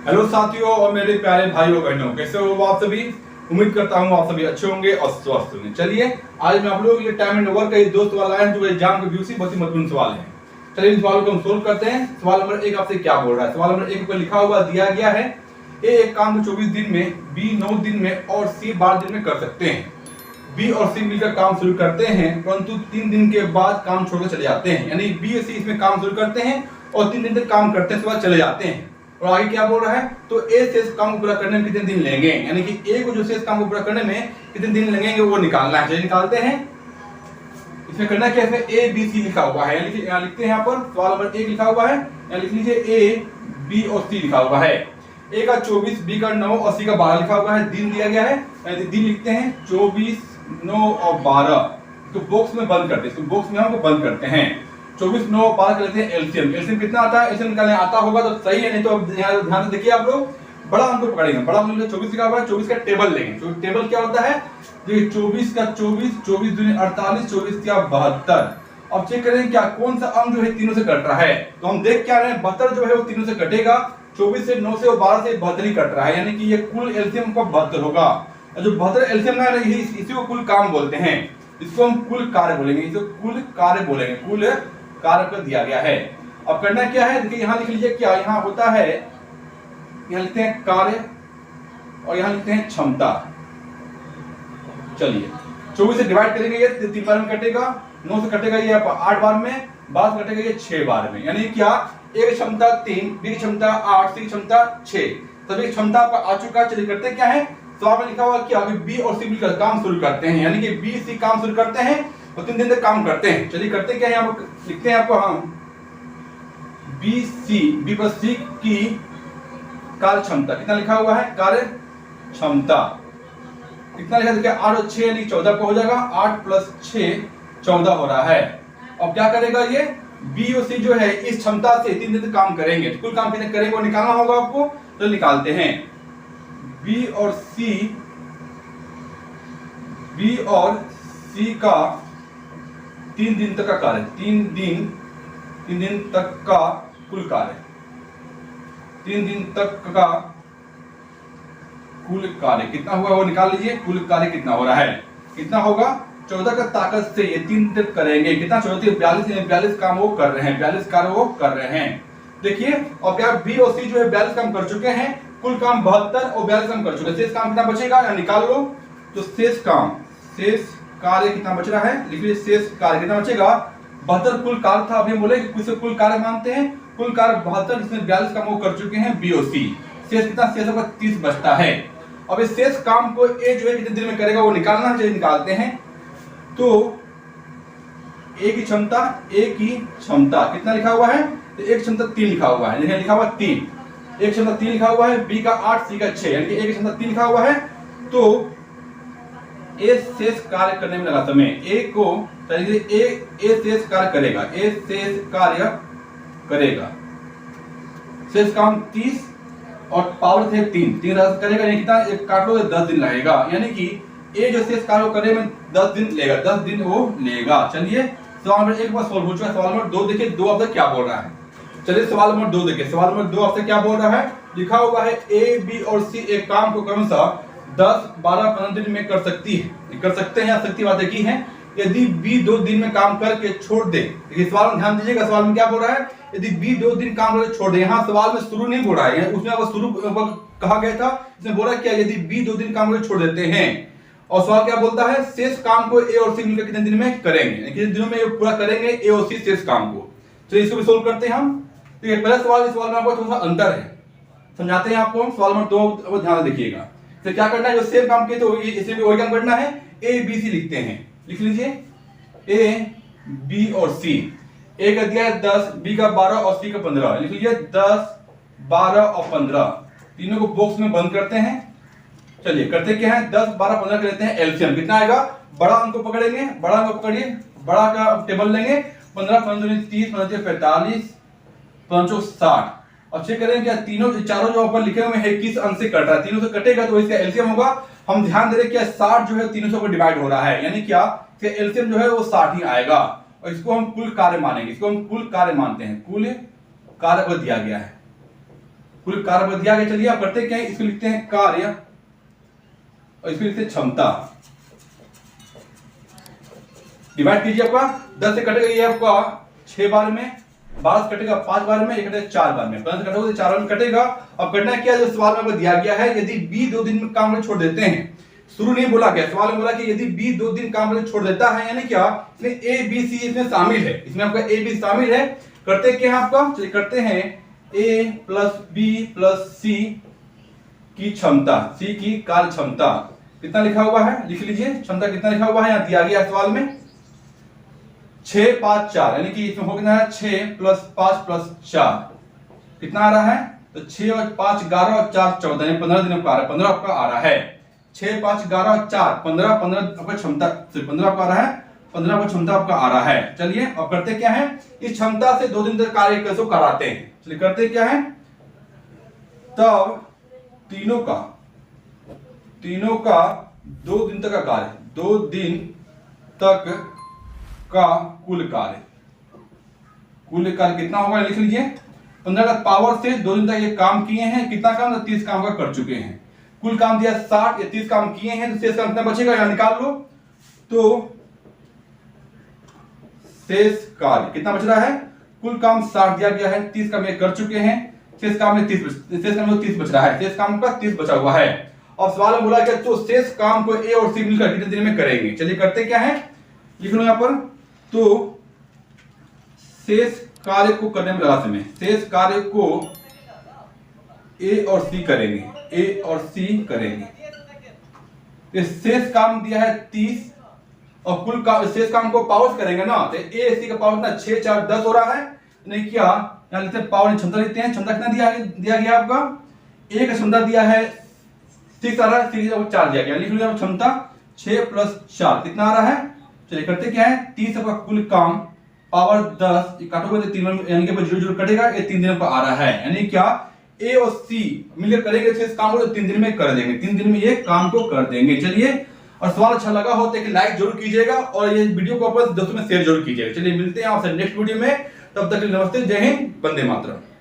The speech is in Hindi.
हेलो साथियों और मेरे प्यारे भाइयों बहनों, कैसे हो आप सभी। उम्मीद करता हूँ आप सभी अच्छे होंगे और स्वस्थ होंगे। चलिए आज मैं आप लोगों के लिए टाइम एंड वर्क का एक दोस्त वाला है जो एग्जाम के व्यू से बहुत ही महत्वपूर्ण सवाल है। चलिए इन सवालों को हम सोल्व करते हैं। सवाल नंबर 1 आपसे क्या बोल रहा है। सवाल नंबर 1 पर लिखा हुआ दिया गया है ए एक काम को 24 दिन में, बी 9 दिन में और सी 12 दिन में कर सकते हैं। बी और सी मिलकर काम शुरू करते हैं परंतु 3 दिन के बाद काम छोड़कर चले जाते हैं। यानी बी और सी इसमें काम शुरू करते हैं और 3 दिन तक काम करते हैं, उसके बाद चले जाते हैं। और आगे क्या बोल रहा है, तो ए शेष काम को पूरा करने में कितने दिन लेंगे, यानी कि ए को जो शेष काम को पूरा करने में कितने दिन लगेंगे वो निकालना है। चलिए निकालते हैं। इसमें करना क्या है, इसमें ए बी सी लिखा हुआ है, यानी कि यहाँ लिखते हैं, यहाँ पर सवाल नंबर 1 लिखा हुआ है, यहाँ लिख लीजिए ए बी और सी लिखा हुआ है। ए का 24, बी का 9 और सी का 12 लिखा हुआ है। दिन दिया गया है, दिन लिखते हैं 24, 9 और 12। तो बॉक्स में बंद करते हैं, इसको बॉक्स में हम बंद करते हैं। 24, 9 और 12 कर लेते हैं एलसीएम। एलसीएम कितना आता है, एलसीएम निकालने आता होगा तो सही है, नहीं तो अब ध्यान से देखिए आप लोग। बड़ा अंक पकड़ेंगे, बड़ा अंक 24 लिखा हुआ है, 24 का टेबल लेंगे। तो टेबल क्या होता है, देखिए 24 का 24, 24 दूनी 48, 24 क्या 72। अब चेक करें क्या कौन सा अंक जो है तीनों से कट रहा है। तो हम देख क्या रहे हैं, 72 जो है वो तीनों से कटेगा। 24 से 9 से और 12 से 72 ही कट रहा है, यानी कि ये कुल एलसीएम का 72 होगा। जो 72 एलसीएम ना रही इसी को कुल काम बोलते हैं, इसको हम कुल कार्य बोलेंगे, इसको कुल कार्य बोलेंगे, कुल कार्य को दिया गया है। अब करना क्या है, देखिए यहां लिख लीजिए क्या यहाँ होता है, यहां लिखते हैं कार्य और यहां लिखते हैं क्षमता। चलिए 24 से डिवाइड करेंगे, ये 3 बार में कटेगा, 9 से कटेगा ये 8 बार में, 12 से कटेगा ये 6 बार में। यानी क्या, ए की क्षमता 3, बी की क्षमता 8, सी की क्षमता 6, सभी क्षमता आपका आ चुका है। चलिए करते क्या है, सवाल में लिखा हुआ कि अभी बी और सी मिलकर काम शुरू करते हैं, यानी कि बी सी काम शुरू करते हैं और 3 दिन तक काम करते हैं। चलिए करते क्या है, यहाँ लिखते हैं आपको हम बी सी, बी प्लस सी की कार्य क्षमता कितना लिखा हुआ है, कार्य क्षमता कितना लिखा, देखिए 8 और 6 यानी 14 को हो जाएगा, 8 प्लस 6 14 हो रहा है। अब क्या करेगा ये बी और सी जो है इस क्षमता से 3 दिन तक काम करेंगे, तो कुल काम कितने करेंगे वो निकालना होगा आपको। तो निकालते हैं बी और सी का 3 दिन तक का कार्य, 3 दिन तक का कुल कार्य, 3 दिन तक का कुल कार्य कितना हुआ वो निकाल लीजिए। कुल कार्य कितना हो रहा है, कितना होगा, 14 का ताकत से ये 3 दिन तक करेंगे, कितना 42 42 काम वो कर रहे हैं, 42 कार्य वो कर रहे हैं। देखिए और क्या बी और सी जो है 42 काम कर चुके हैं, कुल काम 72 और 42 काम कर चुके हैं। शेष काम कितना बचेगा, या निकाल लो। तो शेष कार्य कितना बच रहा है, लिख लीजिए शेष कार्य कितना बचेगा, 72 कुल कार्य था। अभी हम बोले कि कुल कार्य मानते हैं, कुल कार्य 72 जिसमें 42 काम वो कर चुके हैं बी और सी। शेष कितना, शेष आपका 30 बचता है। अब इस शेष काम को ए जो है कितने दिन में करेगा वो निकालना है। चलिए निकालते हैं। तो ए की क्षमता कितना लिखा हुआ है, तो एक क्षमता 3 लिखा हुआ है, लिखा हुआ 3, एक क्षमता 3 लिखा हुआ है, बी का 8, सी का 6, यानी कि ए की क्षमता 3 लिखा हुआ है। तो ए शेष कार्य करने में लगा समय, ए को चलिए ए शेष कार्य करेगा, ए शेष कार्य करेगा, शेष काम 30 और पावर थे 3 करेगा, यानी कितना, एक काट लो 10 दिन लगेगा, यानी कि ए जो शेष कार्य करने में 10 दिन लेगा, 10 दिन वो लेगा। चलिए सवाल नंबर 1 बार सॉल्व हो चुका है। सवाल नंबर 2 देखिए, 2 आपसे क्या बोल रहा है। चलिए सवाल नंबर 2 देखिए, सवाल नंबर 2 आपसे क्या बोल रहा है, लिखा हुआ है ए बी और सी एक काम को क्रमशः 10, 12, 15 दिन में कर सकते हैं या सकती बातें की हैं। यदि बी 2 दिन में काम करके छोड़ दे, देखिए सवाल में ध्यान दीजिएगा, सवाल में क्या बोल रहा है, यदि बी 2 दिन काम करके छोड़ दे। यहाँ सवाल में शुरू नहीं बोल रहा है, उसमें आपको शुरू कहा गया था, इसमें बोला क्या, यदि बी 2 दिन काम करके छोड़ देते हैं। और सवाल क्या बोलता है, शेष काम को ए और सी मिलकर कितने दिन में करेंगे, कितने दिनों में ये पूरा करेंगे ए और सी शेष काम को। तो इसको भी सोल्व करते हैं हम। ठीक है, पहला सवाल, इस सवाल में आपको थोड़ा सा अंतर है, समझाते हैं आपको। सवाल नंबर 2 ध्यान से देखिएगा। तो क्या करना है, जो सेम काम किए तो इसे भी वही काम करना है। ए बी सी लिखते हैं, लिख लीजिए ए बी और सी। ए का दिया है 10, बी का 12 और सी का 15, लिख लीजिए 10, 12 और 15, तीनों को बॉक्स में बंद करते हैं। चलिए करते क्या है, 10, 12, 15 कर लेते हैं एलसीएम, कितना आएगा, बड़ा अंक को पकड़ेंगे, बड़ा अंक पकड़िए, बड़ा का टेबल लेंगे, 15, 15, 30, 15, 45, 5, 60। अब चेक करें क्या चारों जो ऊपर लिखे हुए हैं किस अंक से कट रहा है, तीनों से कटेगा तो इसका एलसीएम होगा। हम ध्यान दे रहे क्या 60 जो है 300 को डिवाइड हो रहा है, यानी क्या एलसीएम जो है वो 60 ही आएगा। और इसको हम कुल कार्य मानेंगे, इसको हम कुल कार्य मानते हैं, कुल कार्य को दिया गया है। कुल कार्य दिया गया। चलिए आप करते क्या है, इसको लिखते हैं कार्य और इसको लिखते हैं क्षमता। डिवाइड कीजिए, आपका 10 से कटेगा ये आपका 6 बार में, 12 से कटेगा 5 बार में, ये कटेगा 4 बार में, 15 से कटेगा तो 4 बार में कटेगा। अब करना क्या, जो सवाल में आपको दिया गया है, यदि बी 2 दिन में काम छोड़ देते हैं, शुरू नहीं बोला गया, सवाल में बोला कि यदि बी 2 दिन काम छोड़ देता है, यानी क्या इसमें ए बी सी इसमें शामिल है, इसमें आपका ए बी शामिल है। करते क्या है आपका, चलिए करते हैं ए प्लस बी प्लस सी की क्षमता, सी की कार्य क्षमता कितना लिखा हुआ है, लिख लीजिए क्षमता कितना लिखा हुआ है, यहां दिया गया सवाल में 6 5 4, यानी कि इसमें हो कितना है 6 प्लस 5 प्लस 4 कितना आ रहा है, तो 6 और 5 11 और 4 14, यानी 15 दिन का 15 आपका आ रहा है। 6 5 11 और 4 15 आपका क्षमता, 15 आपका आ रहा है, 15 का क्षमता आपका आ रहा है। चलिए अब करते क्या है, इस क्षमता से 2 दिन तक कार्य कैसे कराते हैं। चलिए करते क्या है, तब तीनों का 2 दिन तक का कार्य, 2 दिन तक का कुल कार्य कितना होगा, लिख लीजिए 15 का पावर से 2 दिन तक ये काम किए हैं, कितना काम, 30 काम का कर चुके हैं। कुल काम दिया 60, ये 30 काम किए हैं, तो शेष काम कितना बचेगा, यहां निकाल लो। तो शेष कार्य कितना बच रहा है, कुल काम 60 दिया गया है, 30 काम ये कर चुके हैं, शेष काम में 30 बच रहा है, शेष काम का 30 बचा हुआ है। और सवाल में बोला कि तो शेष काम को ए और सी मिलकर कितने दिन में करेंगे। चलिए करते क्या है, लिख लो यहां पर, तो शेष कार्य को करने में लगा समय, शेष कार्य को ए और सी करेंगे, शेष काम दिया है 30 और कुल का शेष काम को पावर करेंगे ना, तो ए सी का पावर कितना 6 4 10 हो रहा है, नहीं क्या यहां लिखते हैं पावर क्षमता लिखते हैं, क्षमता कितना दिया गया आपका, ए का क्षमता दिया है 6 आ रहा है, 6 को 4 दिया गया, लिख लो क्षमता 6 प्लस 4 कितना आ रहा है। चलिए करते क्या है, 30 का कुल काम पावर 10 काटोगे तो 3 यानी कि 0 0 कटेगा, ये 3 दिन पर आ रहा है, यानी क्या ए और सी मिलकर करेंगे इस काम को, तो 3 दिन में कर देंगे, 3 दिन में ये काम को कर देंगे। चलिए, और सवाल अच्छा लगा हो तो एक लाइक जरूर कीजिएगा और ये वीडियो को अपने दोस्तों में शेयर जरूर कीजिएगा। चलिए मिलते हैं आपसे नेक्स्ट वीडियो में, तब तक नमस्ते, जय हिंद, वंदे मातरम।